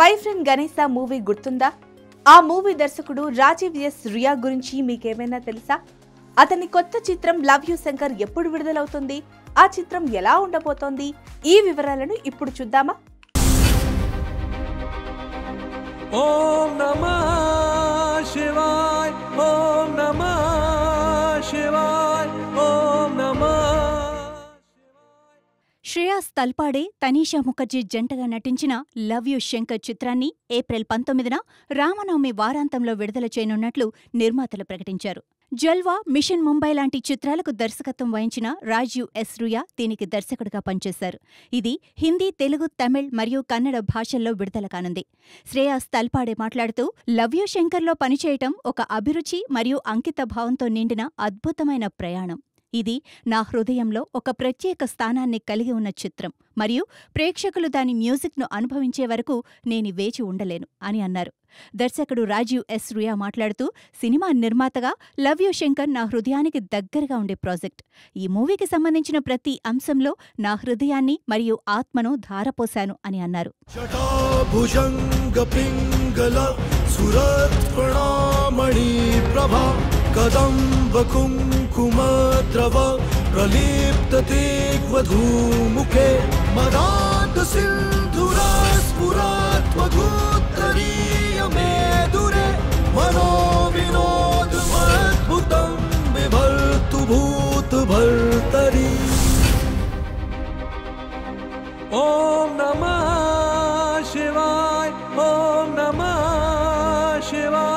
My friend Ganesha movie గుర్తుందా? ఆ movie దర్శకుడు రాజీవ్ ఎస్ రియా గురించి మీకేమైనా తెలుసా? అతని కొత్త చిత్రం లవ్ యూ శంకర్ ఎప్పుడు విడుదలవుతుంది? ఆ చిత్రం ఎలా ఉండబోతోంది? ఈ వివరాలను ఇప్పుడు చూద్దామా? ఓం నమః శివాయ, ఓం నమః శివాయ, ఓం నమః. శ్రేయాస్ తల్పాడే, తనీషా ముఖర్జీ జంటగా నటించిన లవ్ యూ శంకర్ చిత్రాన్ని ఏప్రిల్ 19న రామనవమి వారాంతంలో విడుదల చేయనున్నట్లు నిర్మాతలు ప్రకటించారు. జల్వా, మిషన్ ముంబై లాంటి చిత్రాలకు దర్శకత్వం వహించిన రాజీవ్ ఎస్ రియా దీనికి దర్శకుడిగా పనిచేశారు. ఇది హిందీ, తెలుగు, తమిళ్ మరియు కన్నడ భాషల్లో విడుదల కానుంది. శ్రేయాస్ తల్పాడే మాట్లాడుతూ, లవ్ యూ శంకర్లో పనిచేయటం ఒక అభిరుచి మరియు అంకిత భావంతో నిండిన అద్భుతమైన ప్రయాణం. ఇది నా హృదయంలో ఒక ప్రత్యేక స్థానాన్ని కలిగి ఉన్న చిత్రం మరియు ప్రేక్షకులు దాని మ్యూజిక్ను అనుభవించే వరకు నేను వేచి ఉండలేను అని అన్నారు. దర్శకుడు రాజీవ్ ఎస్ రియా మాట్లాడుతూ, సినిమా నిర్మాతగా లవ్ యూ శంకర్ నా హృదయానికి దగ్గరగా ఉండే ప్రాజెక్ట్. ఈ మూవీకి సంబంధించిన ప్రతి అంశంలో నా హృదయాన్ని మరియు ఆత్మను ధారపోశాను అని అన్నారు. कदम्ब कुङ्कुमद्रव प्रलिप्ततेग्वधूमुखे मदान्त सिन्धुरास्फुरात्मघोत्तरीयमेदुरे मनोविनोदमद्भुतं बिभर्तु भूतभर्तरि. ॐ नमः शिवाय, ॐ नमः शिवाय.